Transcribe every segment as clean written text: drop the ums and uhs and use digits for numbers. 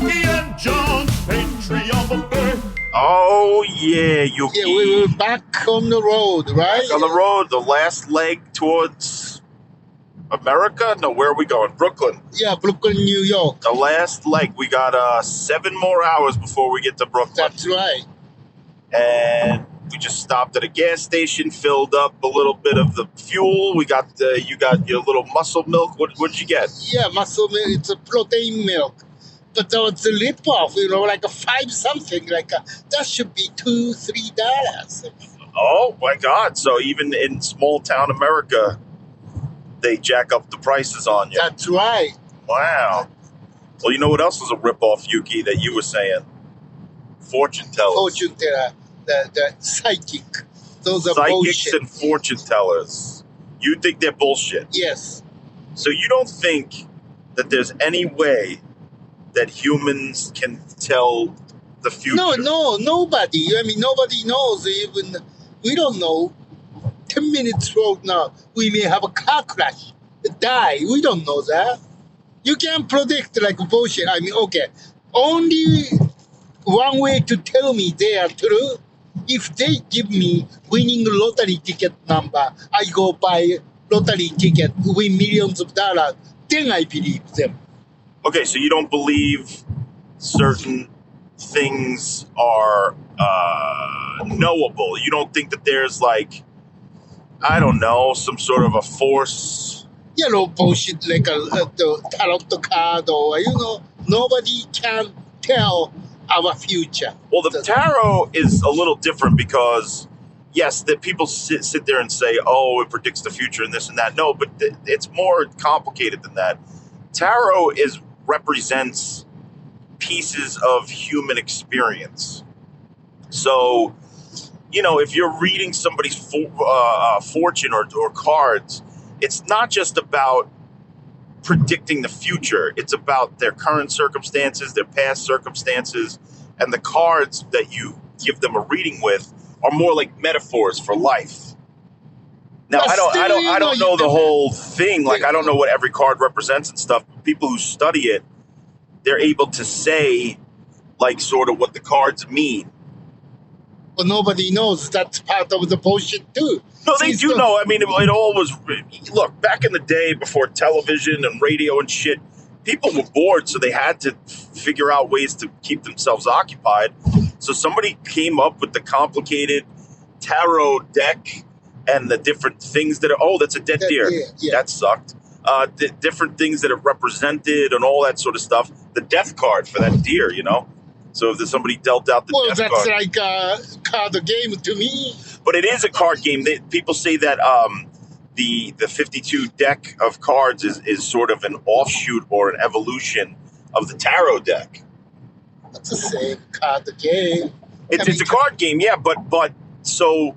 Yuki and John, Patreon Bay. Oh, yeah, Yuki. Yeah, we were back on the road, right? Back on the road, the last leg towards America? No, where are we going? Brooklyn. Yeah, Brooklyn, New York. The last leg. We got 7 more hours before we get to Brooklyn. That's right. And we just stopped at a gas station, filled up a little bit of the fuel. You got your little muscle milk. What'd you get? Yeah, muscle milk. It's a protein milk. But it's a rip-off, like a 5 something. That should be $2-3. Oh my God! So even in small town America, they jack up the prices on you. That's right. Wow. Well, you know what else was a rip-off, Yuki, that you were saying? Fortune tellers. Fortune teller, the psychic. Those are Psychics bullshit. and fortune tellers. You think they're bullshit. Yes. So you don't think that there's any way that humans can tell the future? No, nobody. Nobody knows. Even we don't know. 10 minutes from now, we may have a car crash, die. We don't know that. You can't predict like bullshit. Okay. Only one way to tell me they are true. If they give me winning lottery ticket number, I go buy lottery ticket, win millions of dollars, then I believe them. Okay, so you don't believe certain things are knowable. You don't think that there's I don't know, some sort of a force. Bullshit like the tarot card or, nobody can tell our future. Well, the tarot is a little different because, yes, that people sit there and say, oh, it predicts the future and this and that. No, but it's more complicated than that. Tarot represents pieces of human experience. So, if you're reading somebody's fortune or cards, it's not just about predicting the future. It's about their current circumstances, their past circumstances, and the cards that you give them a reading with are more like metaphors for life. Now, I don't know the whole thing. I don't know what every card represents and stuff. People who study it, they're able to say, sort of what the cards mean. But nobody knows. That's part of the bullshit too. No, they do know. It all was. Look, back in the day before television and radio and shit, people were bored, so they had to figure out ways to keep themselves occupied. So somebody came up with the complicated tarot deck and the different things that are. Oh, that's a dead deer. Yeah. That sucked. The different things that it represented and all that sort of stuff. The death card for that deer, So if there's somebody dealt out the death card. Well, that's like a card game to me. But it is a card game. People say that the 52 deck of cards is sort of an offshoot or an evolution of the tarot deck. That's the same card game. It's a card game, yeah. But so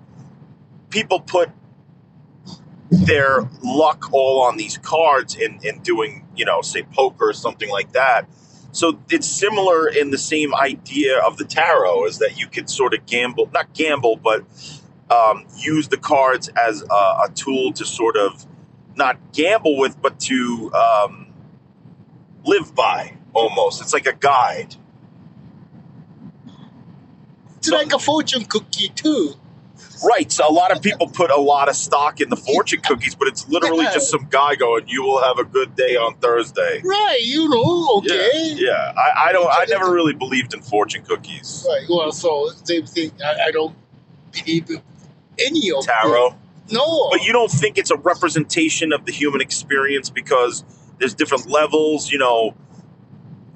people put their luck all on these cards in doing, say poker or something like that. So it's similar in the same idea of the tarot, is that you could sort of not gamble, but use the cards as a tool to sort of not gamble with, but to live by almost. It's like a guide. It's like a fortune cookie too. Right. So a lot of people put a lot of stock in the fortune cookies, but it's literally just some guy going, you will have a good day on Thursday. Right. Okay. Yeah. I never really believed in fortune cookies. Right. Well, so same thing. I don't believe in any of tarot. them. No. But you don't think it's a representation of the human experience because there's different levels,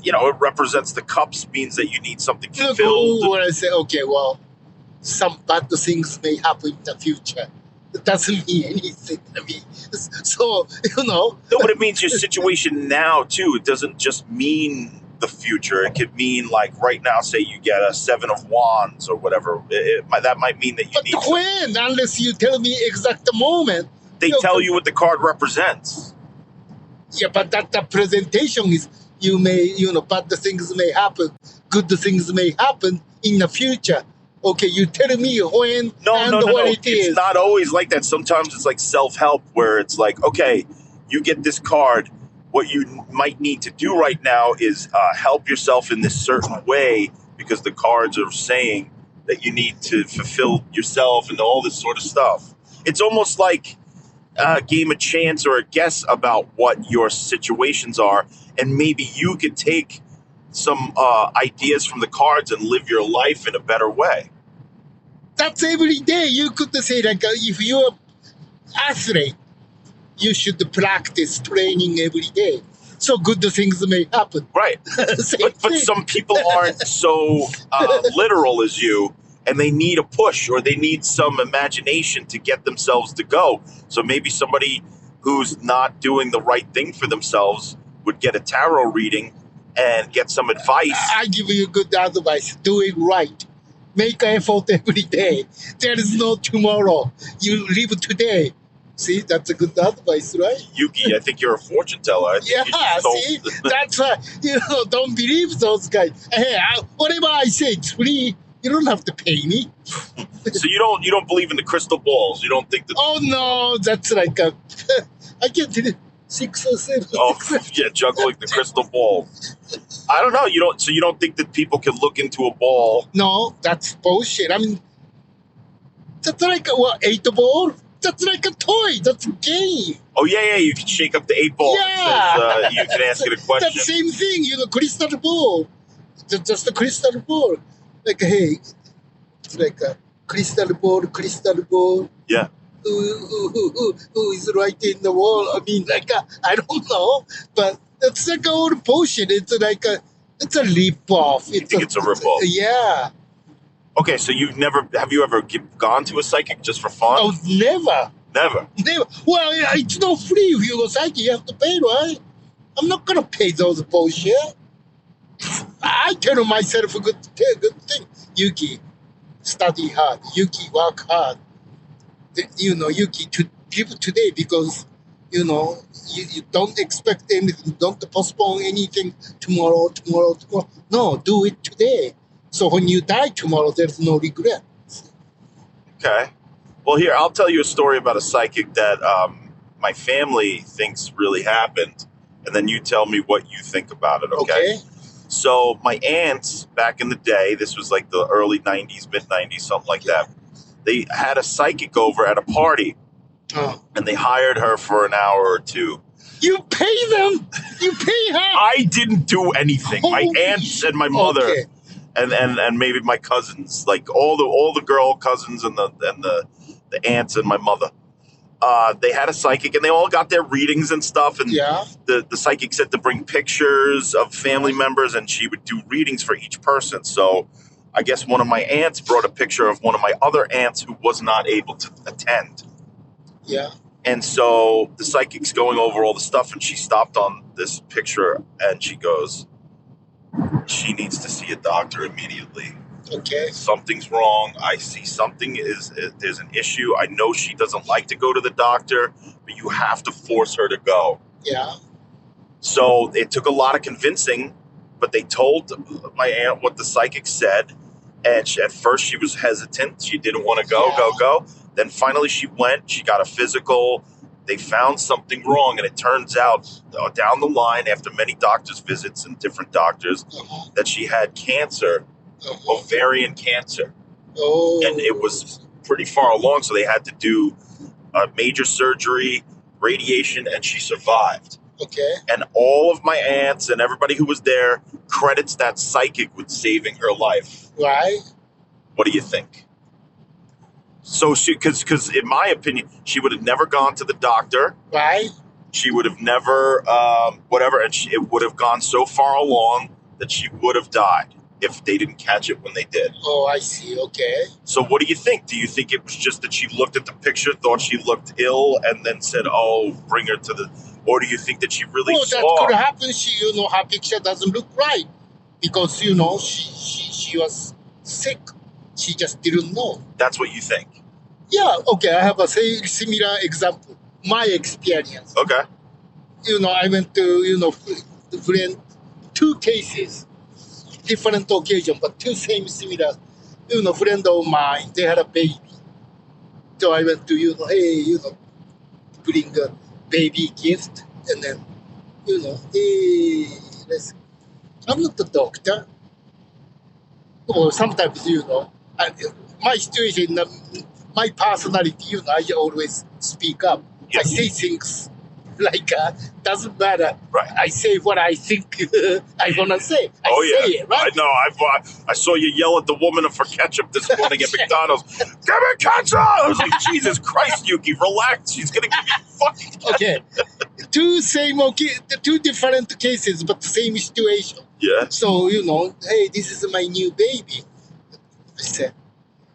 it represents the cups, means that you need something filled. When I say, okay, well, some bad things may happen in the future. It doesn't mean anything to me. So, No, but it means your situation now, too. It doesn't just mean the future. It could mean, right now, say you get a 7 of Wands or whatever. That might mean that you need... But when? Unless you tell me exact moment. They tell you what the card represents. Yeah, but that presentation is, you may, bad things may happen, good things may happen in the future. Okay, you tell me when what it is. It's not always like that. Sometimes it's like self-help where it's like, okay, you get this card what you might need to do right now is help yourself in this certain way because the cards are saying that you need to fulfill yourself and all this sort of stuff. It's almost like a game of chance or a guess about what your situations are, and maybe you could take some ideas from the cards and live your life in a better way. That's every day. You could say like if you're athlete, you should practice training every day. So good things may happen. Right. But some people aren't so literal as you, and they need a push or they need some imagination to get themselves to go. So maybe somebody who's not doing the right thing for themselves would get a tarot reading and get some advice. I give you good advice. Do it right. Make an effort every day. There is no tomorrow. You live today. See, that's a good advice, right? Yuki, I think you're a fortune teller. I think Yeah, you just see, that's why, don't believe those guys. Hey, whatever I say, it's free. You don't have to pay me. So you don't believe in the crystal balls. You don't think that. Oh no, that's like I get it. 6 or 7. Oh yeah, juggling the crystal ball. I don't know. You don't think that people can look into a ball? No, that's bullshit. I mean, that's like what 8 ball. That's like a toy. That's a game. Oh yeah. You can shake up the 8 ball. Yeah. And says, you can ask it a question. That same thing, crystal ball. Just a crystal ball. Like, hey, it's like a crystal ball. Yeah. Who is writing the wall? I mean, like, I don't know, but it's like all bullshit. It's like it's a rip-off. You think it's a rip-off? Yeah. Okay, so have you ever gone to a psychic just for fun? Oh, never. Never. Well, it's not free if you go psychic. You have to pay, right? I'm not gonna pay those bullshit. I tell myself a good thing. Yuki, study hard. Yuki, work hard. Yuki, to live today because, you don't expect anything. Don't postpone anything tomorrow. No, do it today. So when you die tomorrow, there's no regret. Okay. Well, here, I'll tell you a story about a psychic that my family thinks really happened, and then you tell me what you think about it, okay? So my aunts, back in the day, this was like the early 90s, mid-90s, something like that, they had a psychic over at a party, and they hired her for an hour or two. You pay them? You pay her? I didn't do anything. My aunts and my mother... Okay. And maybe my cousins, like all the girl cousins and the aunts and my mother, they had a psychic and they all got their readings and stuff. And the psychic said to bring pictures of family members, and she would do readings for each person. So I guess one of my aunts brought a picture of one of my other aunts who was not able to attend. Yeah. And so the psychic's going over all the stuff, and she stopped on this picture and she goes, she needs to see a doctor immediately. Okay. Something's wrong. I see there's an issue. I know she doesn't like to go to the doctor, but you have to force her to go. Yeah. So it took a lot of convincing, but they told my aunt what the psychic said. And at first she was hesitant. She didn't want to go. Then finally she went. She got a physical. They found something wrong, and it turns out down the line, after many doctor's visits and different doctors, that she had cancer, ovarian cancer. Oh. And it was pretty far along, so they had to do a major surgery, radiation, and she survived. Okay. And all of my aunts and everybody who was there credits that psychic with saving her life. Right. What do you think? So because in my opinion, she would have never gone to the doctor. Right. She would have never, whatever, and it would have gone so far along that she would have died if they didn't catch it when they did. Oh, I see. Okay. So what do you think? Do you think it was just that she looked at the picture, thought she looked ill, and then said, "Oh, bring her to the," or do you think that she really saw? That could happen. She, her picture doesn't look right because she was sick. She just didn't know. That's what you think? Yeah, okay, I have a similar example. My experience. Okay. I went to, friend, 2 cases, different occasion, but 2 same similar, friend of mine, they had a baby. So I went to, hey, bring a baby gift, and then listen, I'm not a doctor. Or sometimes, my situation, my personality, I always speak up. Yeah. I say things like, doesn't matter. Right. I say what I think I want to say. I say it, right? I know. I saw you yell at the woman for ketchup this morning at McDonald's. Give me ketchup! I was like, Jesus Christ, Yuki, relax. She's going to give you fucking ketchup. Okay. Two different cases, but the same situation. Yeah. So, hey, this is my new baby. I said,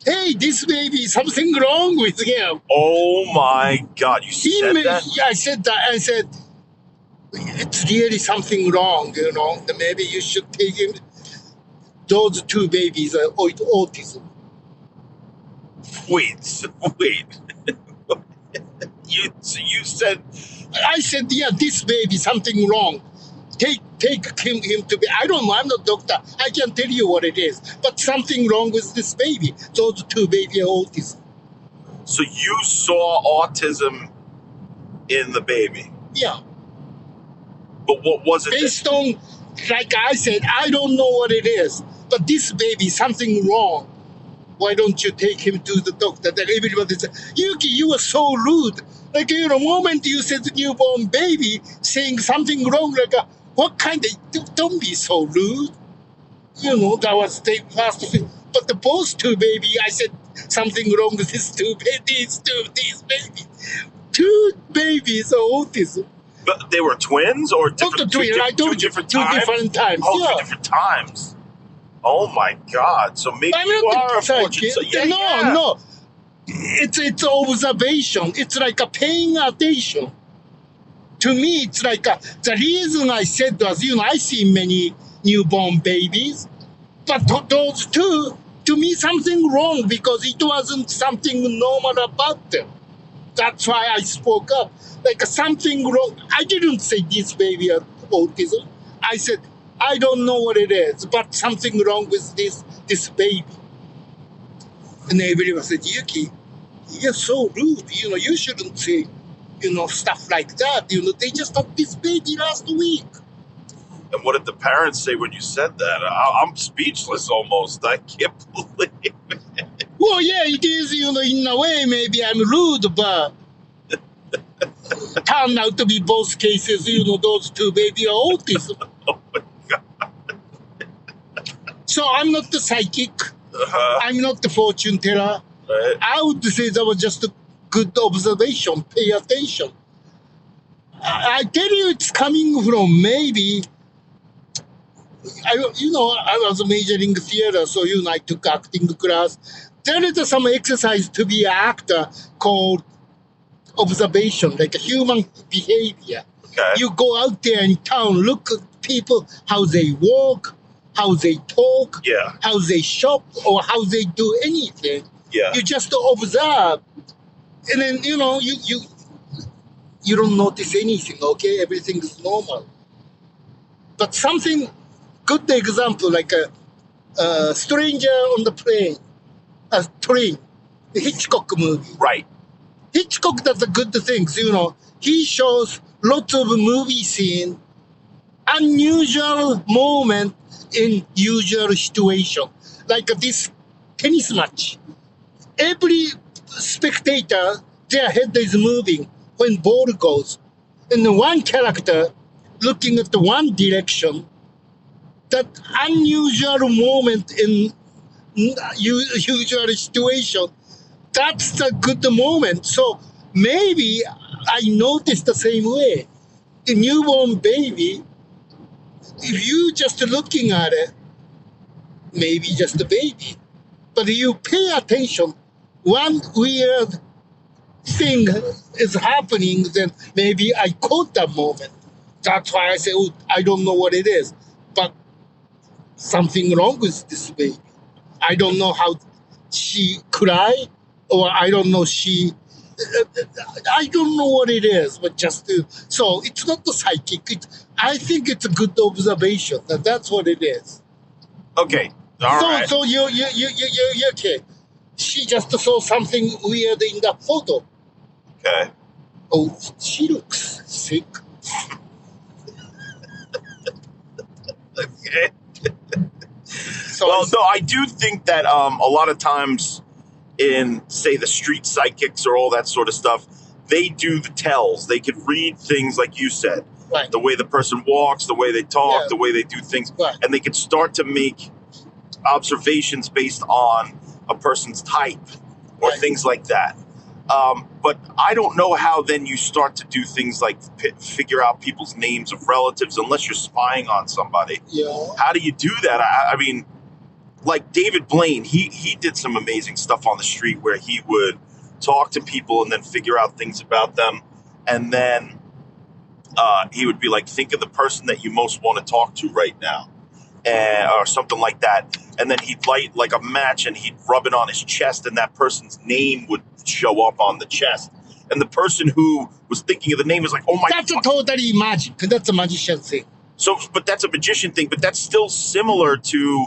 hey, this baby, something wrong with him. Oh my God. You said that? Yeah, I said that. I said, it's really something wrong, Maybe you should take him. Those two babies are autism. Wait. You said... I said, yeah, this baby, something wrong. Take him to be. I don't know. I'm not a doctor. I can't tell you what it is. But something wrong with this baby. Those two baby are autism. So you saw autism in the baby. Yeah. But what was it? Based on, like I said, I don't know what it is. But this baby, something wrong. Why don't you take him to the doctor? Then everybody said, Yuki, you were so rude. Like, the moment you said the newborn baby saying something wrong, like, what kind of, don't be so rude. That was the first thing. But the both two baby, I said something wrong with these babies. Two babies are autism. But they were twins or different? Not the twins, I told you, different two times? different times. Oh, Yeah. 2 different times. Oh my God! So maybe I'm you not are a the fortune. So psychic. No. It's observation. It's like a paying attention. To me, it's like the reason I said was, I see many newborn babies, but those two, to me, something wrong because it wasn't something normal about them. That's why I spoke up. Like something wrong. I didn't say this baby has autism. I said, I don't know what it is, but something wrong with this baby. And everyone said, Yuki, you're so rude. You shouldn't say, stuff like that. They just had this baby last week. And what did the parents say when you said that? I'm speechless almost. I can't believe it. Well, yeah, it is, in a way, maybe I'm rude, but turned out to be both cases, those two baby are autism. Oh my God. So I'm not the psychic. Uh-huh. I'm not the fortune teller. Right. I would say that was just a good observation. Pay attention. I tell you, it's coming from maybe. I was majoring theater, so I took acting class. There is some exercise to be an actor called observation, like a human behavior. Okay. You go out there in town, look at people, how they walk, how they talk, Yeah. how they shop, or how they do anything. Yeah. You just observe, and then you don't notice anything. Okay, everything is normal. But something, good example, like a stranger on the train, the Hitchcock movie. Right. Hitchcock does the good things. He shows lots of movie scene, unusual moment in usual situation, like this tennis match. Every spectator, their head is moving when ball goes. And the one character looking at the one direction, that unusual moment in usual situation, that's the good moment. So maybe I noticed the same way. A newborn baby, if you just looking at it, maybe just a baby. But you pay attention, one weird thing is happening, then maybe I caught that moment. That's why I say, oh, I don't know what it is, but something wrong with this baby. I don't know how she cry, or I don't know I don't know what it is, but just so it's not the psychic. I think it's a good observation. That's what it is. Okay. All right. So you okay? She just saw something weird in the photo. Okay. Oh, she looks sick. So Well, no, I do think that a lot of times in, say, the street psychics or all that sort of stuff, they do the tells. They could read things like you said, right, the way the person walks, the way they talk, Yeah. the way they do things, right, and they could start to make observations based on a person's type or Right. things like that. But I don't know how then you start to do things like figure out people's names of relatives unless you're spying on somebody. yeah, How do you do that? I mean, like David Blaine, he did some amazing stuff on the street where he would talk to people and then figure out things about them. And then he would be like, think of the person that you most want to talk to right now. Or something like that. And then he'd light like a match and he'd rub it on his chest and that person's name would show up on the chest. And the person who was thinking of the name was like, oh my that's a totally magic. That's a magician thing. So, but that's a magician thing, but that's still similar to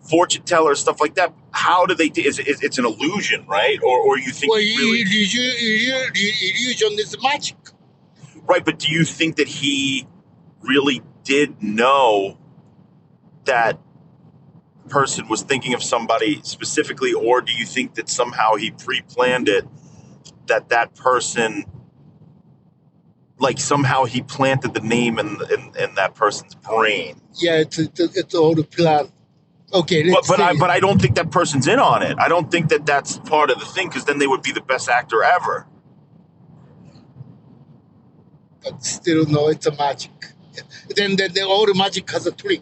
fortune teller, stuff like that. How do they do it's an illusion, right? Or you think Well, really illusion is magic. right, but do you think that he really did know that person was thinking of somebody specifically, or do you think that somehow he pre-planned it, that person, like somehow he planted the name in that person's brain? Yeah, it's all the plan. Okay, let's But say, I don't think that person's in on it. I don't think that that's part of the thing, because then they would be the best actor ever. but still no, it's a magic. Then all the magic has a trick.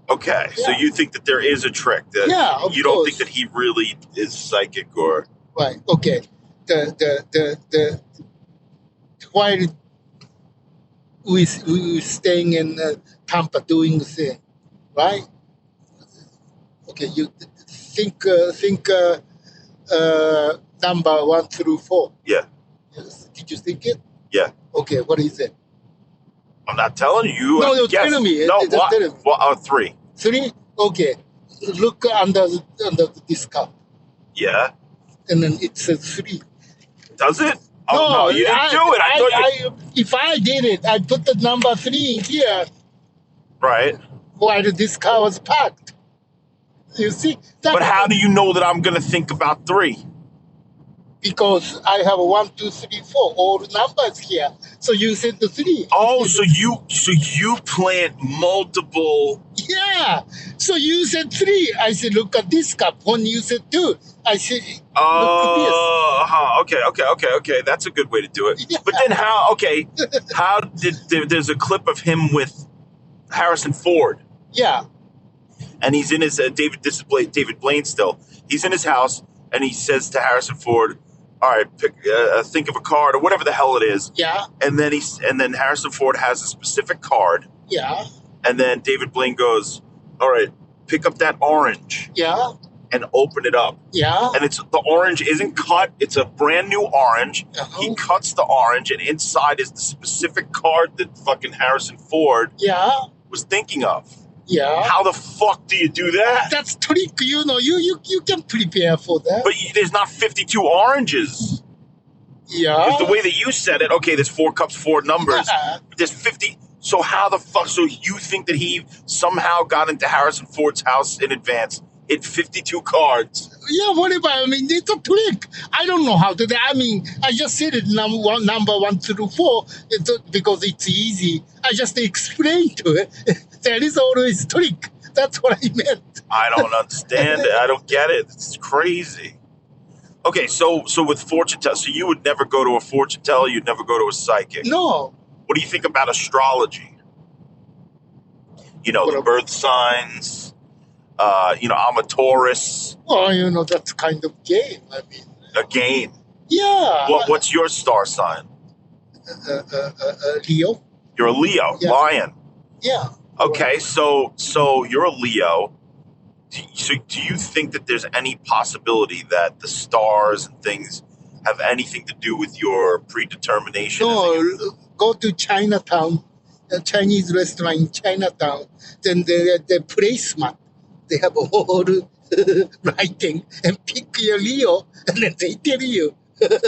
Okay, so Yeah. you think that there is a trick? That Yeah, of you don't course. think that he really is psychic, or Right. Okay. The while we were staying in Tampa doing the thing, right? Okay, you think number 1 through 4. yeah, Yes. Did you think it? yeah. Okay, what is it? I'm not telling you. You No, have to you're guess. telling me. No, Just what? telling me. What? 3. 3? Okay. Look under this cup, Yeah. and then it says 3. Does it? Oh no, you didn't do it. I thought you. If I did it, I put the number 3 here Right. while this car was parked. You see? But how do you know that I'm going to think about 3? Because I have 1, 2, 3, 4, all the numbers here. So you said the 3. Oh, so you plant multiple. Yeah. So you said 3. I said, look at this cup. When you said 2, I said, look Okay. That's a good way to do it. Yeah. But then how? Okay, how did there's a clip of him with Harrison Ford, at this. Yeah. and he's in his David Blaine still. He's in his house, and he says to Harrison Ford, "All right, think of a card or whatever the hell it is." Yeah. And then Harrison Ford has a specific card, Yeah. and then David Blaine goes, "All right, pick up that orange Yeah. and open it up." Yeah. And it's the orange isn't cut; it's a brand new orange. Uh-huh. He cuts the orange, and inside is the specific card that fucking Harrison Ford Yeah. was thinking of. Yeah. How the fuck do you do that? That's trick, you know. You can prepare for that. But there's not 52 oranges. Yeah. It's the way that you said it. Okay, there's 4 cups, 4 numbers. Yeah. There's 50. So how the fuck? So you think that he somehow got into Harrison Ford's house in advance, hit 52 cards? Yeah, whatever. I mean, it's a trick. I don't know how to do. I mean, I just said it number 1 through 4 because it's easy. I just explained to it. There is always trick. That's what I meant. I don't understand it. I don't get it. It's crazy. Okay, so with fortune teller, so you would never go to a fortune teller. You'd never go to a psychic. No. What do you think about astrology? You know, the birth signs. I'm a Taurus. Well, you know, that's kind of game. I mean, A game. yeah. What's your star sign? Leo. You're a Leo, Yeah. lion. Yeah. Okay, so you're a Leo. So do you think that there's any possibility that the stars and things have anything to do with your predetermination? No, go to Chinatown, a Chinese restaurant in Chinatown. Then the placemat, they have all writing and pick your Leo, and then they tell you. That's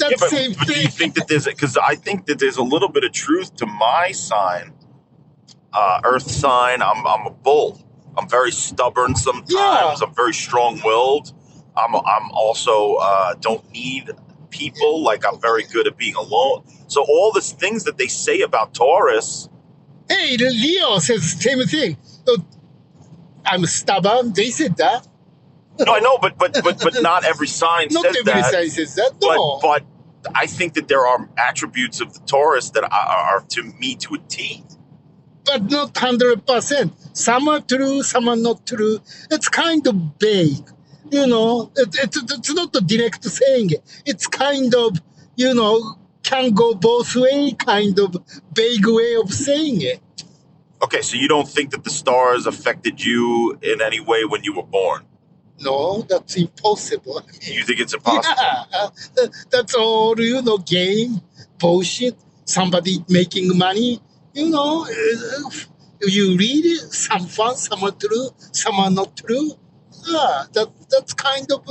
Yeah, but, same but do you thing. think that because I think that there's a little bit of truth to my sign. earth sign. I'm a bull. I'm very stubborn sometimes. Yeah. I'm very strong-willed. I'm also don't need people. Like I'm very good at being alone. So all these things that they say about Taurus. Hey, Leo says the same thing. I'm stubborn. They said that. No, I know, but not every sign Not says every that. sign says that. No. But I think that there are attributes of the Taurus that are to me to a T. But not 100%. Some are true, some are not true. It's kind of vague. You know, it's not a direct saying. It's kind of, you know, can go both way, kind of vague way of saying it. Okay, so you don't think that the stars affected you in any way when you were born? No, that's impossible. You think it's impossible? Yeah, that's all, you know, game, bullshit, somebody making money. You know, you read it, some fun, some are true, some are not true. Yeah, that's kind of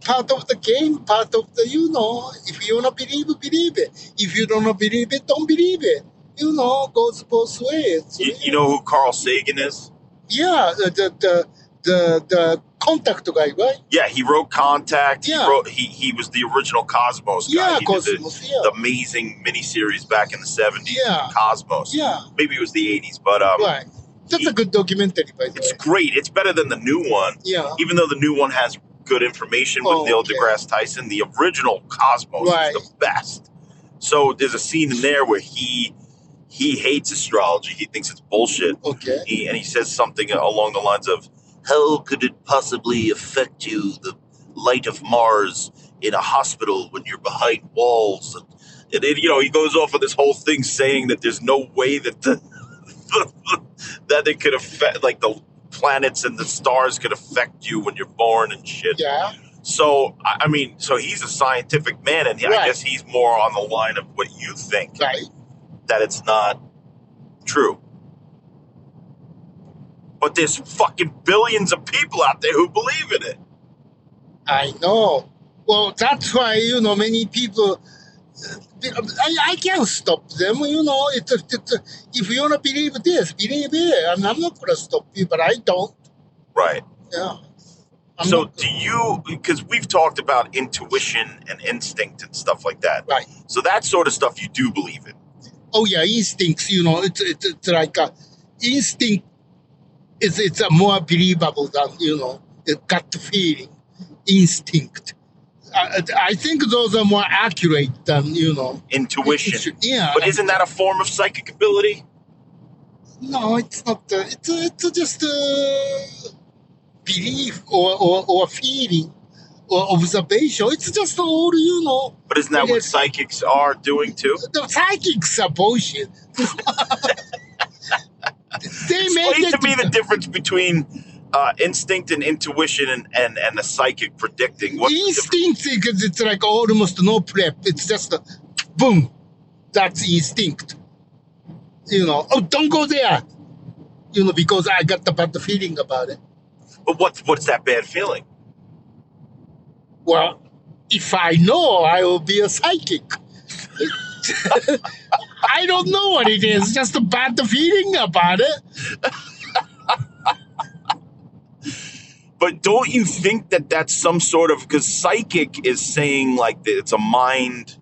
part of the game, part of the, you know, if you want to believe it, believe it. If you don't believe it, don't believe it. You know, goes both ways. You know who Carl Sagan is? Yeah, the contact guy, right? Yeah, he wrote Contact. Yeah. He was the original Cosmos guy. Yeah, He Cosmos, did yeah. the amazing miniseries back in the 70s. Yeah. Cosmos. Yeah, Maybe it was the 80s, but right. That's a good documentary, by the it's way. great. It's better than the new one. Yeah, Even though the new one has good information with Oh, Neil okay. deGrasse Tyson, the original Cosmos Right. is the best. So there's a scene in there where he hates astrology. He thinks it's bullshit. okay. And he says something along the lines of, how could it possibly affect you, the light of Mars in a hospital when you're behind walls? And you know, he goes off on this whole thing saying that there's no way that that it could affect, like the planets and the stars could affect you when you're born and shit. Yeah, So, I mean, so he's a scientific man, and I Right. guess he's more on the line of what you think, right. that it's not true. But there's fucking billions of people out there who believe in it. I know. Well, that's why, you know, many people, I can't stop them, you know. If you want to believe this, believe it. I'm not going to stop you, but I don't. Right. Yeah. So do you, because we've talked about intuition and instinct and stuff like that. Right. So that sort of stuff you do believe in. Oh, yeah, instincts, you know, it's like instinct it's a more believable than, you know, a gut feeling, instinct. I think those are more accurate than, you know. Intuition. Yeah. But isn't that a form of psychic ability? No, it's not. It's just belief or feeling or observation. It's just all, you know. But isn't that what psychics are doing too? The psychics are bullshit. They make Explain it to me the difference between instinct and intuition and the psychic predicting. What's the difference? instinct because it's like almost no prep. It's just boom. That's instinct. You know, oh, don't go there. You know, because I got the bad feeling about it. But what's that bad feeling? Well, if I know, I will be a psychic. I don't know what it is, just a bad feeling about it. But don't you think that that's some sort of, because psychic is saying like that it's a mind,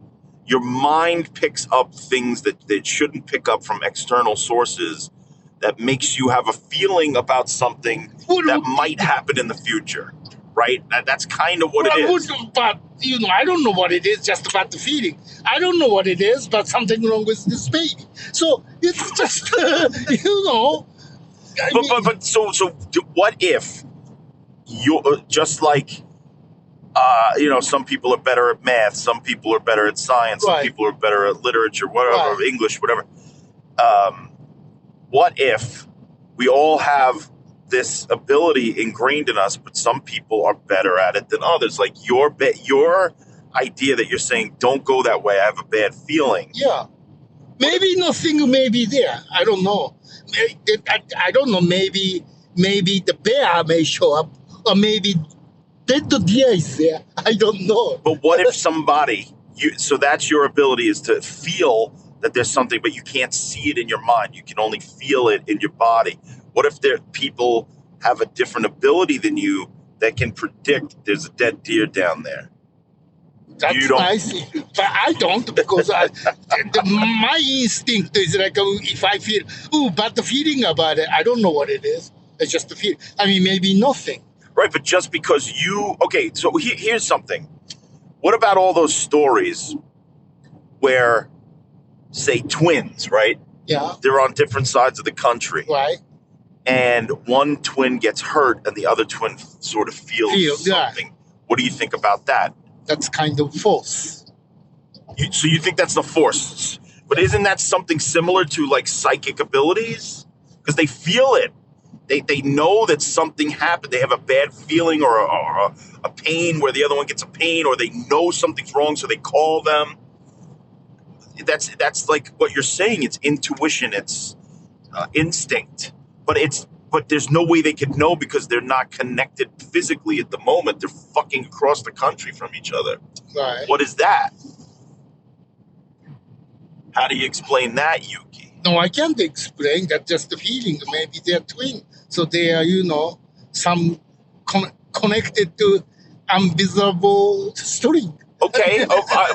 your mind picks up things that it shouldn't pick up from external sources, that makes you have a feeling about something that might happen in the future, right? That's kind of what it is. But, you know, I don't know what it is, just about the feeling. I don't know what it is, but something wrong with this baby. So it's just, you know. So what if you're just like, you know, some people are better at math, some people are better at science, some Right. people are better at literature, whatever, Right. English, whatever. What if we all have this ability ingrained in us, but some people are better at it than others? Like your idea that you're saying, don't go that way, I have a bad feeling. Yeah. Maybe nothing may be there. I don't know. I don't know. Maybe the bear may show up, or maybe dead deer is there. I don't know. But what if somebody, so that's your ability, is to feel that there's something, but you can't see it in your mind. You can only feel it in your body. What if people have a different ability than you that can predict there's a dead deer down there? That's nice, but I don't, because my instinct is like, if I feel bad feeling about it, I don't know what it is. It's just a feel. I mean, maybe nothing. Right, but just because okay, so here's something. What about all those stories where, say, twins, right? Yeah. They're on different sides of the country. Right. And one twin gets hurt and the other twin sort of feels something. Yeah. What do you think about that? That's kind of false. So you think that's the force. But isn't that something similar to like psychic abilities? Because they feel it. They know that something happened. They have a bad feeling or a pain where the other one gets a pain, or they know something's wrong, so they call them. That's like what you're saying. It's intuition. It's instinct. But there's no way they could know because they're not connected physically at the moment. They're fucking across the country from each other. Right. What is that? How do you explain that, Yuki? No, I can't explain that. Just the feeling. Maybe they're twin, so they are, some connected to invisible string. Okay,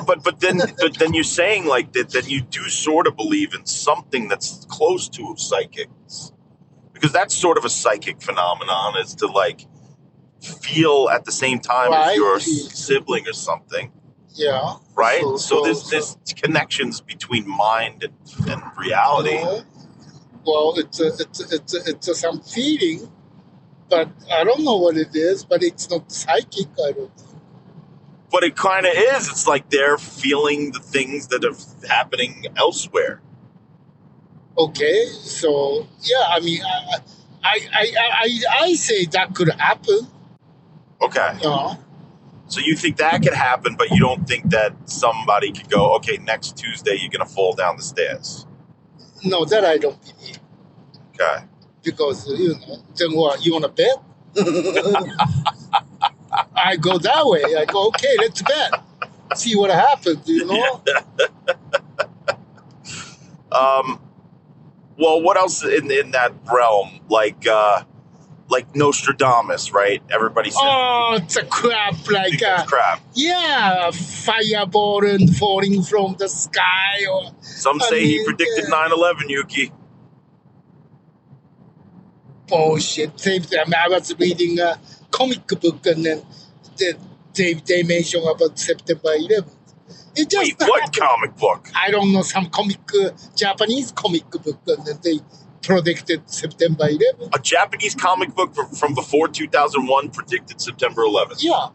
but then you're saying like that you do sort of believe in something that's close to psychics, because that's sort of a psychic phenomenon, is to like feel at the same time as your sibling or something. Yeah. Right. So there's connections between mind and reality. Well, it's some feeling, but I don't know what it is. But it's not psychic, I don't think. But it kind of is. It's like they're feeling the things that are happening elsewhere. Okay, so yeah, I mean, I say that could happen. Okay. So you think that could happen, but you don't think that somebody could go, okay, next Tuesday you're gonna fall down the stairs. No, that I don't believe. Okay. Because then what? You wanna bet? I go that way. I go, okay, let's bet. See what happens, Well, what else in that realm? Like Nostradamus, right? Everybody says. Oh, it's a crap. It's crap. Yeah, fireball and falling from the sky. Or some say he predicted 9/11, Yuki. Bullshit. Same thing. I mean, I was reading a comic book, and then they mention about September 11th. It just Wait, what comic book? I don't know, some Japanese comic book, and then they predicted September 11th. A Japanese comic book from before 2001 predicted September 11th. Yeah.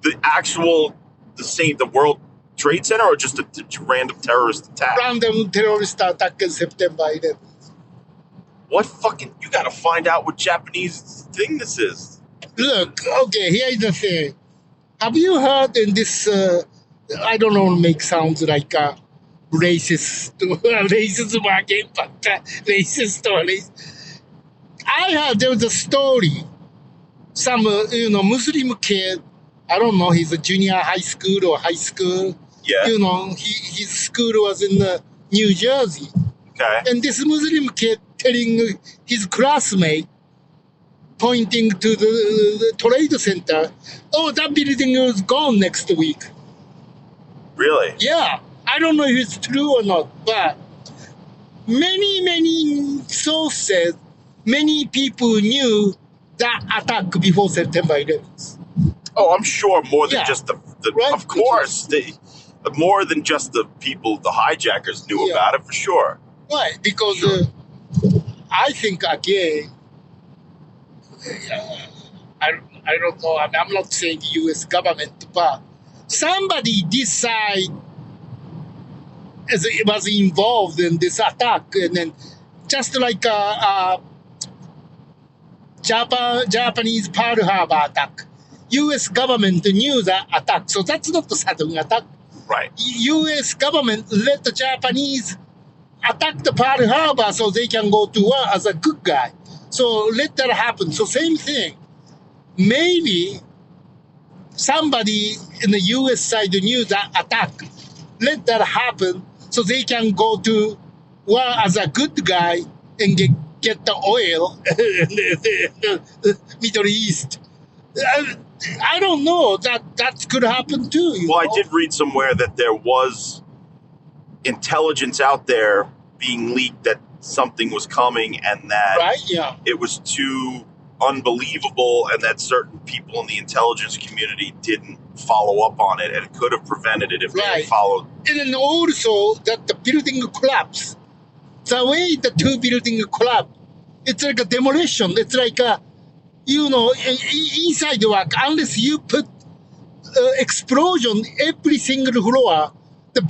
The World Trade Center, or just a random terrorist attack? Random terrorist attack in September 11th. What fucking... You gotta find out what Japanese thing this is. Look, okay, here's the thing. Have you heard in this... I don't know, make sounds like racist again, but racist or racist. I heard there was a story. Some, Muslim kid, I don't know, he's a junior high school or high school. Yeah. His school was in New Jersey. Okay. And this Muslim kid telling his classmate, pointing to the trade center, oh, that building is gone next week. Really? Yeah. I don't know if it's true or not, but many sources, many people knew that attack before September 11th. Oh, I'm sure more than just the right? Of course, more than just the people, the hijackers knew about it for sure. Right, because I think again, I don't know. I'm not saying the U.S. government, but somebody decide as it was involved in this attack, and then just like Japanese Pearl Harbor attack, U.S. government knew that attack, so that's not a sudden attack. Right. U.S. government let the Japanese attack the Pearl Harbor so they can go to war as a good guy. So let that happen. So same thing. Maybe somebody in the U.S. side knew that attack. Let that happen. so they can go to war as a good guy and get the oil in the Middle East. I don't know, that could happen too. Well, I did read somewhere that there was intelligence out there being leaked that something was coming, and that Right? Yeah. it was too unbelievable, and that certain people in the intelligence community didn't follow up on it, and it could have prevented it if they had Right. followed. And then also that the building collapse. The way the two building collapse, it's like a demolition. It's like a, inside work, unless you put explosion every single floor, the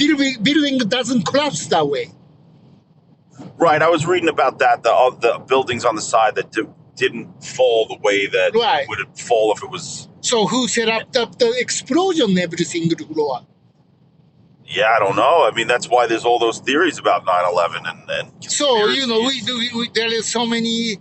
building doesn't collapse that way. Right, I was reading about that, the buildings on the side that didn't fall the way that Right. would fall if it was. So who set up the explosion every single floor? Yeah, I don't know. I mean, that's why there's all those theories about 9/11 and So conspiracies. we there is so many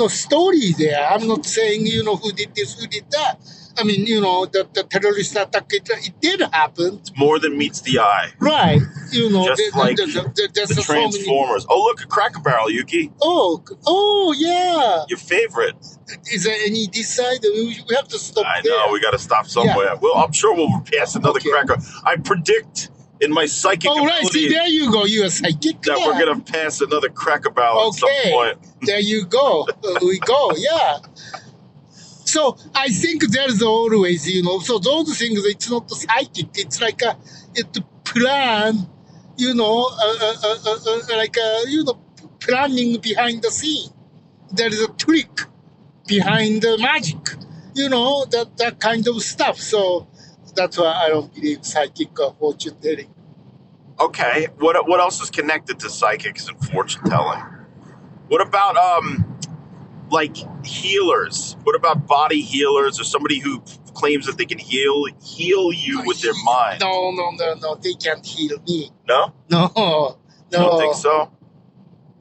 stories there. I'm not saying who did this, who did that. I mean the terrorist attack, it did happen, More than meets the eye. right? Just like there's The so many. Transformers. Oh, look, a Cracker Barrel, Yuki. Oh yeah. Your favorite. Is there any this side? We have to stop I there. know, we got to stop somewhere. Well, I'm sure we'll pass another Okay. cracker. I predict in my psychic Oh right, see ability there you go. You're a psychic. that we're going to pass another Cracker Barrel at some Okay. point. There you go. We go. Yeah. So I think there's always, so those things, it's not psychic. It's like it's plan, planning behind the scene. There is a trick behind the magic, that kind of stuff. So that's why I don't believe psychic or fortune telling. Okay, what else is connected to psychics and fortune telling? What about like healers? What about body healers or somebody who claims that they can heal you with their mind? No. They can't heal me. No? No. You don't think so?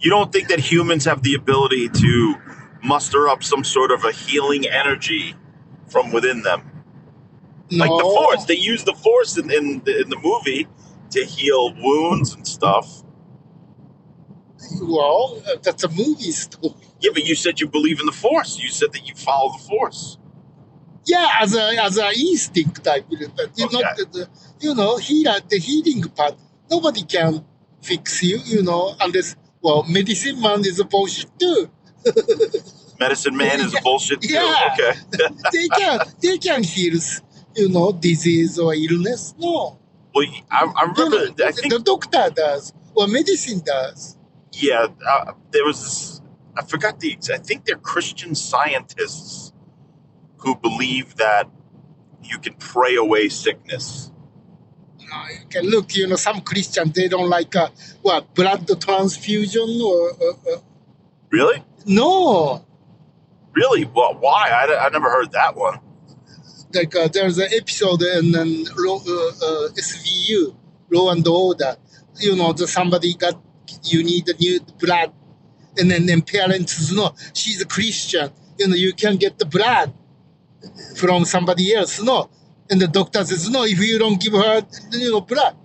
You don't think that humans have the ability to muster up some sort of a healing energy from within them? No. Like the Force. They use the Force in the movie to heal wounds and stuff. Well, that's a movie story. Yeah, but you said you believe in the Force. You said that you follow the Force. Yeah, as a instinct, I believe. But Okay. not the healing part. Nobody can fix you, unless medicine man is a bullshit too. Medicine Man is bullshit too. Yeah. Okay. They can heal, disease or illness. No, Well, I remember. I think the doctor does or medicine does. yeah. There was this. I forgot I think they're Christian scientists who believe that you can pray away sickness. You can look, some Christians, they don't like blood transfusion or Really? no. Really? Well, why? I never heard that one. Like there's an episode in SVU, Law and Order. Somebody you need a new blood, and then parents know she's a Christian. You can get the blood from somebody else. No, and the doctor says no. If you don't give her, blood,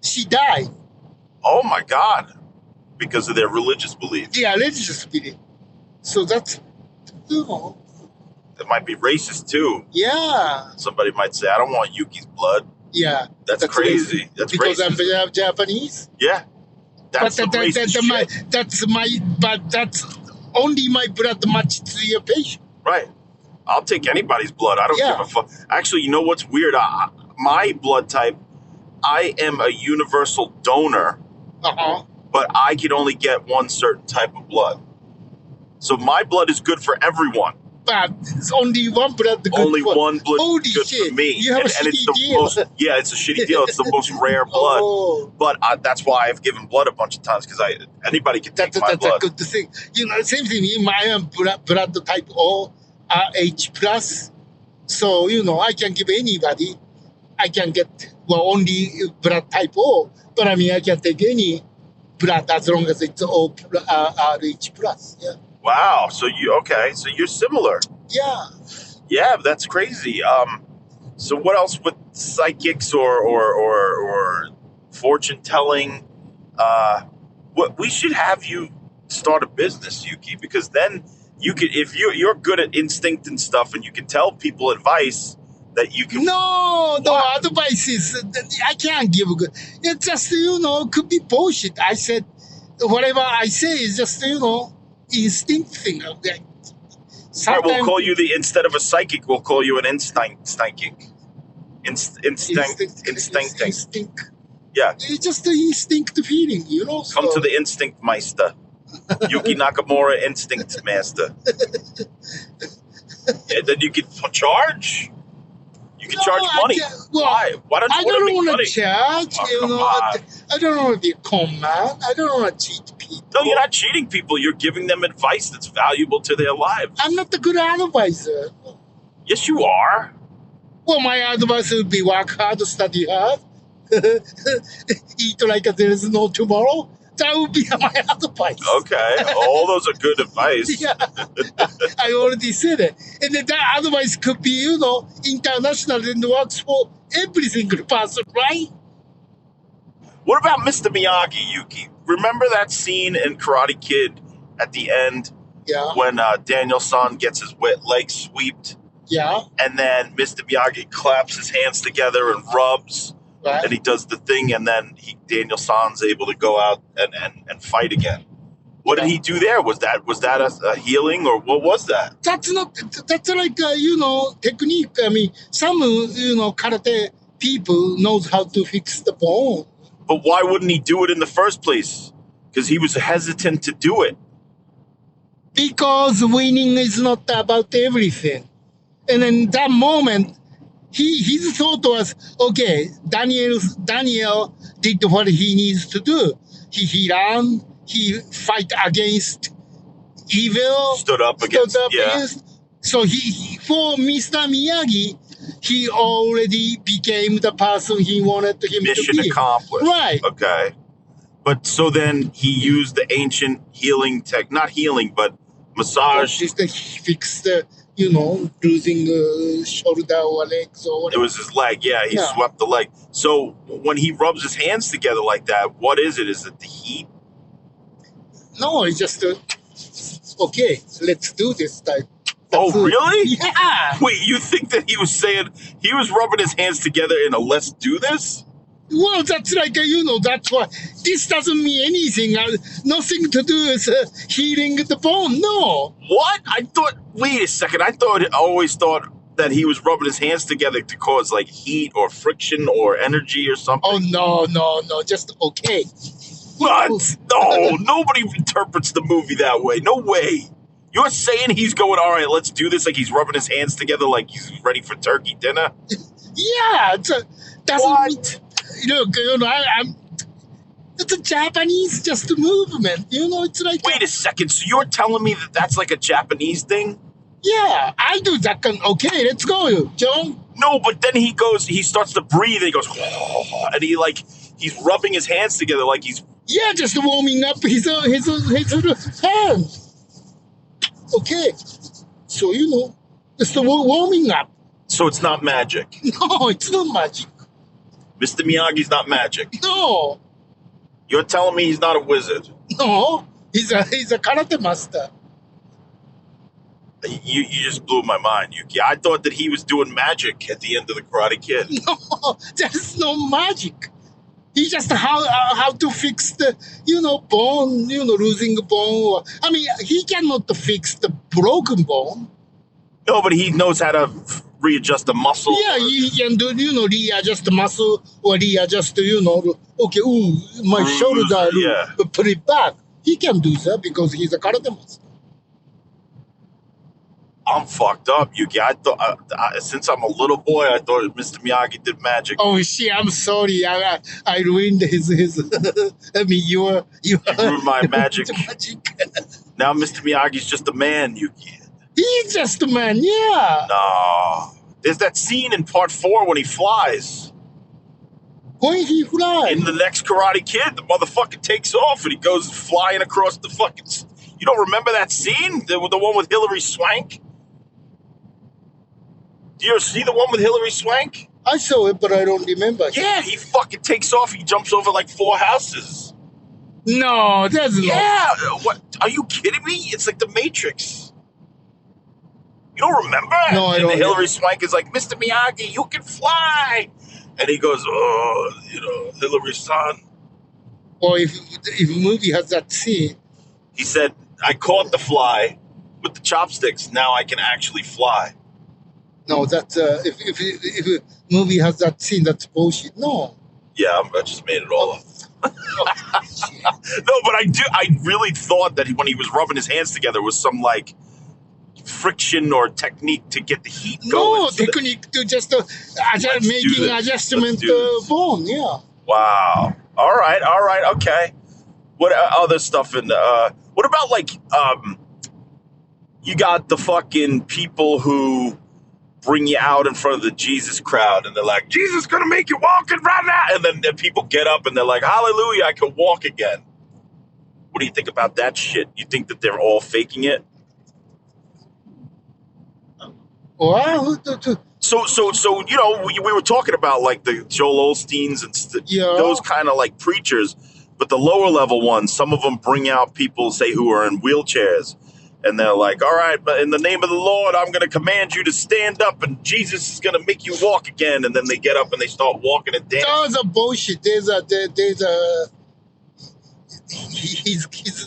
she die. Oh my God! Because of their religious beliefs. Yeah, religious belief. So that's It might be racist too. yeah. Somebody might say, "I don't want Yuki's blood." Yeah, That's crazy. That's because racist. I'm Japanese. Yeah. That's But some racist shit. that's only my blood match to your patient. Right. I'll take anybody's blood. I don't Yeah. give a fuck. Actually, you know what's weird? My blood type, I am a universal donor, but I can only get one certain type of blood. So my blood is good for everyone. But it's only one blood. Good Only for, one blood Holy good shit. for me. You have a and it's shitty the deal. most, yeah, it's a shitty deal. It's the most rare blood. Oh, But that's why I've given blood a bunch of times, because anybody can take my that's a blood. good thing. Same thing. I am blood type O, RH plus. So I can give anybody. I can get only blood type O, but I mean I can take any blood as long as it's O RH plus. Yeah. Wow. So you're similar. Yeah. Yeah, that's crazy. So what else with psychics or fortune telling. What we should have you start a business, Yuki, because then you could, if you're good at instinct and stuff, and you can tell people advice that you can. No, advices. I can't give good. It's just, could be bullshit. I said, whatever I say is just, instinct thing. Okay. All right, we'll call you instead of a psychic, we'll call you an psychic. Instincting. Yeah. It's just the instinct feeling, Come to the Instinct Meister. Yuki Nakamura Instinct Master. And then you can charge. You can charge money. Why? Why don't you want to make money? Charge. I don't want to be a con man. I don't want to cheat people. No, you're not cheating people. You're giving them advice that's valuable to their lives. I'm not a good advisor. Yes, you are. Well, my advice would be work hard, study hard, eat like there is no tomorrow. That would be my advice. Okay, all those are good advice. Yeah, I already said it. And then that advice could be, international and works for every single person, right? What about Mr. Miyagi, Yuki? Remember that scene in Karate Kid at the end? Yeah. When Daniel-san gets his wet leg swept? Yeah. And then Mr. Miyagi claps his hands together and rubs. Right. And he does the thing, and then Daniel-san's able to go out and fight again. What did he do there? Was that a healing, or what was that? That's like, technique. I mean, some, karate people knows how to fix the bone. But why wouldn't he do it in the first place? Because he was hesitant to do it. Because winning is not about everything. And in that moment, his thought was, okay, Daniel did what he needs to do. He ran, he fight against evil. Stood up against. So for Mr. Miyagi, he already became the person he wanted him to be. Mission accomplished. Right. Okay. But so then he used the ancient healing not healing, but massage. Just to fix the, losing shoulder or legs or whatever. It was his leg. Yeah, he swept the leg. So when he rubs his hands together like that, what is it? Is it the heat? No, it's just, okay, let's do this type. Oh, really? Yeah. Wait, you think that he was saying he was rubbing his hands together in a let's do this? Well, that's like, that's why this doesn't mean anything. Nothing to do with healing the bone. No. What? Wait a second. I always thought that he was rubbing his hands together to cause like heat or friction or energy or something. Oh, no. Just okay. What? No, nobody interprets the movie that way. No way. You're saying he's going, all right, let's do this, like he's rubbing his hands together like he's ready for turkey dinner? Yeah. What? Look, it's a Japanese just movement. It's like... Wait a second. So you're telling me that that's like a Japanese thing? Yeah, I do that. Okay, let's go, John. No, but then he starts to breathe and he goes, and he's rubbing his hands together like he's... Yeah, just warming up his hands. Okay, so just warming up. So it's not magic. No, it's not magic. Mr. Miyagi's not magic. No. You're telling me he's not a wizard. No, he's a karate master. You just blew my mind, Yuki. I thought that he was doing magic at the end of the Karate Kid. No, there's no magic. He just how to fix the bone, losing a bone. I mean, he cannot fix the broken bone. No, but he knows how to readjust the muscle. Yeah, he can do readjust the muscle or readjust okay, my shoulder, put it back. He can do that because he's a karate master. I'm fucked up, Yuki. I thought since I'm a little boy, I thought Mr. Miyagi did magic. Oh shit! I'm sorry. I ruined his. I mean, you ruined my magic. Now Mr. Miyagi's just a man, Yuki. He's just a man. Yeah. No. There's that scene in part 4 when he flies. When he flies? In the next Karate Kid, the motherfucker takes off and he goes flying across the fucking... You don't remember that scene? The one with Hilary Swank? Do you ever see the one with Hilary Swank? I saw it, but I don't remember. Yeah, he fucking takes off. He jumps over like 4 houses. No, that's not. Yeah, what? Are you kidding me? It's like the Matrix. You don't remember? No, I and don't. Hillary Swank is like, Mr. Miyagi, you can fly. And he goes, oh, Hillary-san. Or if movie has that scene. He said, I caught the fly with the chopsticks. Now I can actually fly. No, that's if a movie has that scene, that's bullshit. No. Yeah, I just made it all up. No, but I really thought that when he was rubbing his hands together was some like friction or technique to get the heat going. No, technique to just making adjustment bone. Yeah. Wow. All right. Okay. What other stuff in? What about like you got the fucking people who bring you out in front of the Jesus crowd and they're like, Jesus is gonna make you walk it right now, and then people get up and they're like, hallelujah, I can walk again. What do you think about that shit? You think that they're all faking it? Wow. So we were talking about like the Joel Osteens and those kind of like preachers, but the lower level ones, some of them bring out people, say, who are in wheelchairs, and they're like, all right, but in the name of the Lord, I'm going to command you to stand up, and Jesus is going to make you walk again, and then they get up and they start walking and dancing. That was a bullshit. He's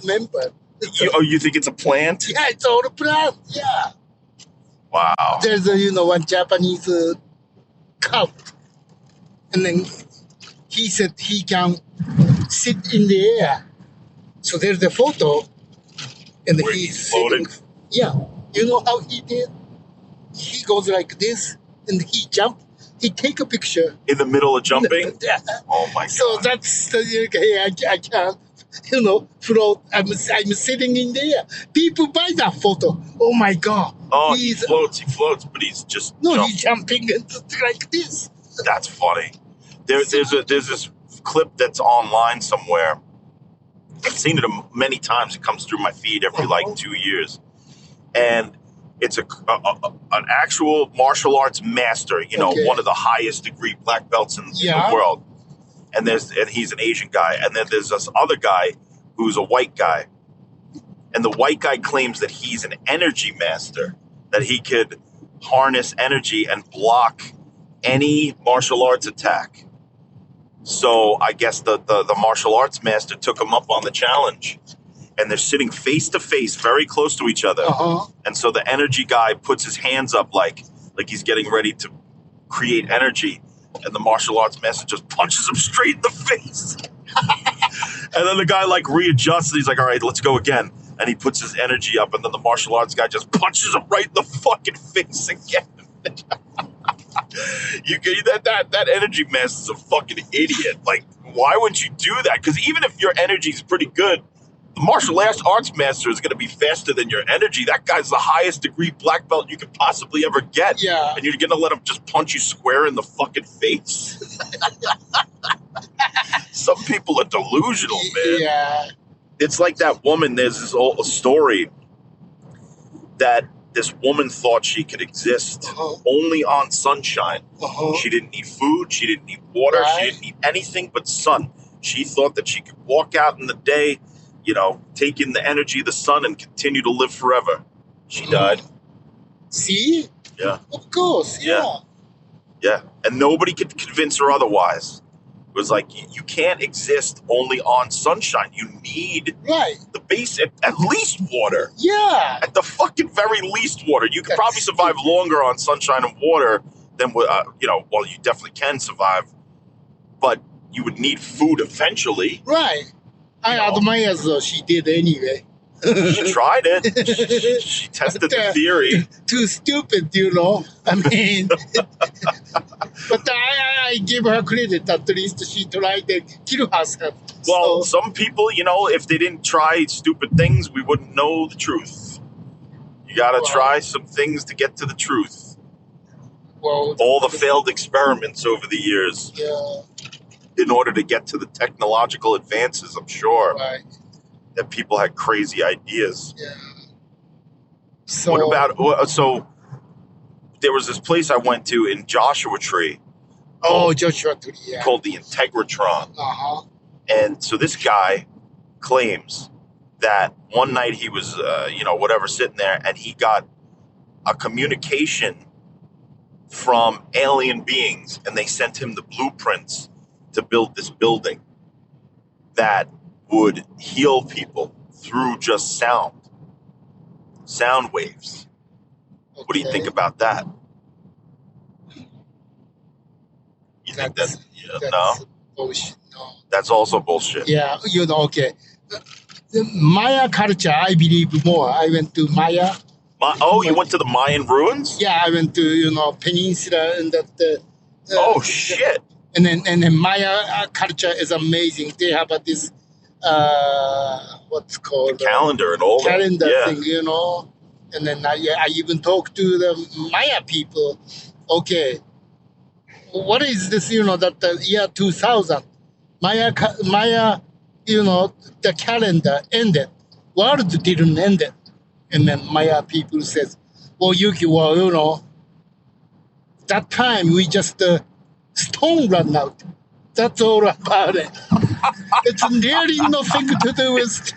a member. You think it's a plant? Yeah, it's all a plant. Yeah. Wow. There's one Japanese cult, and then he said he can sit in the air. So there's the photo, and Where he's floating. sitting. Yeah, you know how he did? He goes like this, and he jump. He take a picture In the middle of jumping? Yeah. Oh my God. So that's okay. I can't. Float. I'm sitting in there. People buy that photo. Oh my God. Oh, he floats, but he's just He's jumping like this. That's funny. There's this clip that's online somewhere. I've seen it many times. It comes through my feed every like 2 years, and it's an actual martial arts master. One of the highest degree black belts in the world. And he's an Asian guy, and then there's this other guy who's a white guy, and the white guy claims that he's an energy master, that he could harness energy and block any martial arts attack. So I guess the martial arts master took him up on the challenge, and they're sitting face to face, very close to each other. And so the energy guy puts his hands up like he's getting ready to create energy. And the martial arts master just punches him straight in the face. And then the guy like readjusts and he's like, all right, let's go again. And he puts his energy up, and then the martial arts guy just punches him right in the fucking face again. That energy master's a fucking idiot. Like, why would you do that? Because even if your energy's pretty good, the martial arts master is going to be faster than your energy. That guy's the highest degree black belt you could possibly ever get. Yeah. And you're going to let him just punch you square in the fucking face? Some people are delusional, man. Yeah. It's like that woman. There's this old story that this woman thought she could exist only on sunshine. She didn't need food. She didn't need water. Right. She didn't need anything but sun. She thought that she could walk out in the day, take in the energy of the sun and continue to live forever. She died. See? Yeah. Of course. Yeah. Yeah. And nobody could convince her otherwise. It was like, you can't exist only on sunshine. You need the base, at least water. Yeah. At the fucking very least water. You could probably survive longer on sunshine and water than, you definitely can survive. But you would need food eventually. Right. I admire though she did anyway. She tried it. She tested the theory. Too stupid, I mean, but I give her credit. At least she tried to kill herself. Well, some people, if they didn't try stupid things, we wouldn't know the truth. You got to try some things to get to the truth. Well, all the failed experiments over the years. Yeah. In order to get to the technological advances, I'm sure. Right. That people had crazy ideas. Yeah. So what about? So there was this place I went to in Joshua Tree Oh, Joshua Tree, yeah. called the Integratron. Uh-huh. And so this guy claims that one night he was, whatever, sitting there, and he got a communication from alien beings, and they sent him the blueprints to build this building that would heal people through just sound waves. Okay. What do you think about that? You think that? That's No, bullshit. No. that's also bullshit. Yeah, okay. The Maya culture, I believe more. I went to Maya. You went to the Mayan ruins? Yeah, I went to Peninsula and that. Oh shit! And then Maya culture is amazing. They have this what's called Calendar and all that. calendar Yeah. thing, And then I even talked to the Maya people. Okay, what is this? That the year 2000, Maya, the calendar ended. World didn't end it. And then Maya people says, well, Yuki, that time we just stone run out. That's all about it. It's really nothing to do with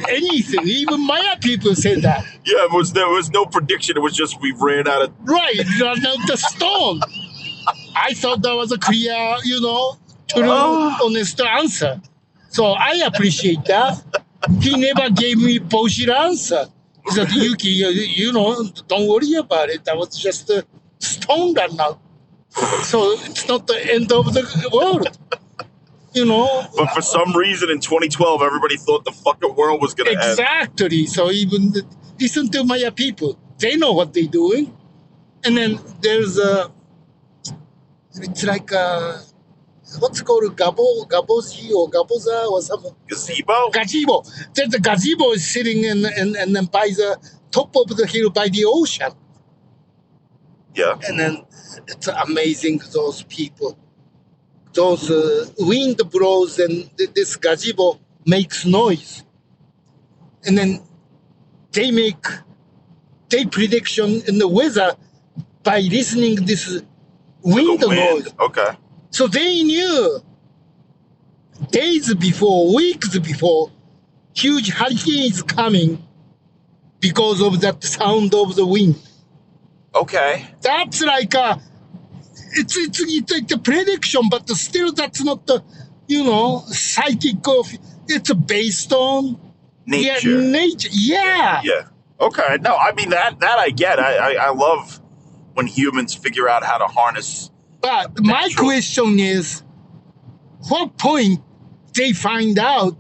anything. Even Maya people say that. Yeah, there was no prediction. It was just we ran out of. Right, run out the stone. I thought that was a clear, true, honest answer. So I appreciate that. He never gave me bullshit answer. He said, Yuki, don't worry about it. That was just a stone run out. So it's not the end of the world. But for some reason in 2012, everybody thought the fucking world was gonna end. Exactly. So even listen to Maya people. They know what they're doing. And then there's it's like what's called gabozi or gaboza or something. Gazebo? Gazebo. There's a gazebo is sitting and then by the top of the hill by the ocean. Yeah. And then it's amazing, those people. Those wind blows and this gazebo makes noise. And then they prediction in the weather by listening this wind noise. Okay. So they knew days before, weeks before, huge hurricane is coming because of that sound of the wind. Okay. That's like it's like the prediction, but still that's not the psychic of. It's based on Nature. Yeah, nature. Yeah. Yeah. Okay. No, I mean that I get. I love when humans figure out how to harness. But my question is, what point they find out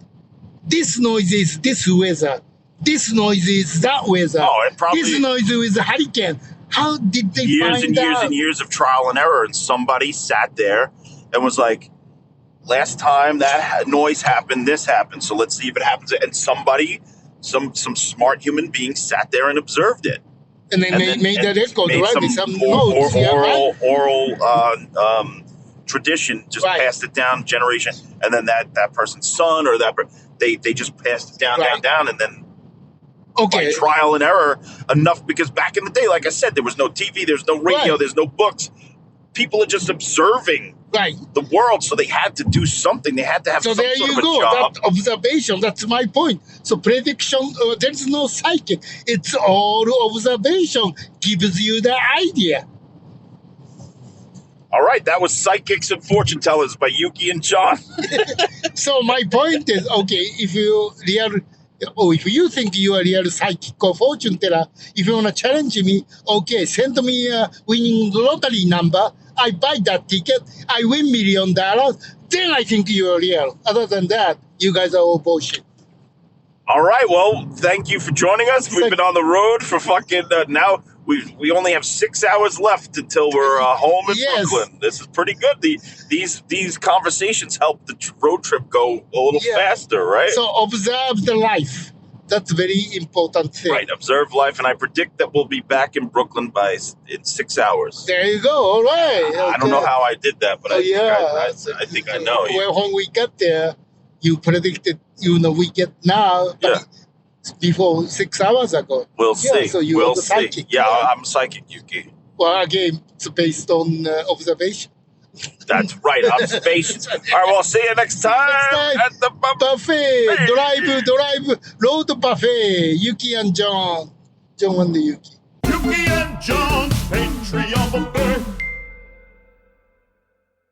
this noise is this weather, this noise is that weather, Oh, it probably this noise is a hurricane. How did they years find and years out? and years of trial and error, and somebody sat there and was like, last time that noise happened, this happened, so let's see if it happens. And somebody, some smart human being sat there and observed it. And they made the record, made right? With some notes, oral tradition, just Right. passed it down generation, and then that person's son or they just passed it down, Right. down, and then Okay. by trial and error enough, because back in the day, like I said, there was no TV, there's no radio, Right. there's no books. People are just observing Right. the world, so they had to do something. They had to have So some there sort you of a go. job. That observation, that's my point. So prediction, there's no psychic. It's all observation gives you the idea. All right, that was Psychics and Fortune Tellers by Yuki and John. So my point is, okay, if you think you are real psychic or fortune teller, if you want to challenge me, okay, send me a winning lottery number. I buy that ticket. I win $1 million. Then I think you are real. Other than that, you guys are all bullshit. All right, well, thank you for joining us. We've been on the road for fucking now. We only have 6 hours left until we're home in Yes. Brooklyn. This is pretty good. These conversations help the road trip go a little Yeah. faster, right? So observe the life. That's very important thing. Right, observe life, and I predict that we'll be back in Brooklyn in 6 hours. There you go. All right. I don't know how I did that, but Oh, I think I know. Well, when we get there, you predicted, we get now, but Yeah. before 6 hours ago. We'll Yeah, see. so you we'll are the see. psychic. Yeah, Yeah. I'm psychic, Yuki. Well, again, it's based on observation. That's right. I'm spacious. All right, we'll see you next time, at the buffet. Drive, road buffet. Yuki and John. John and Yuki. Yuki and John.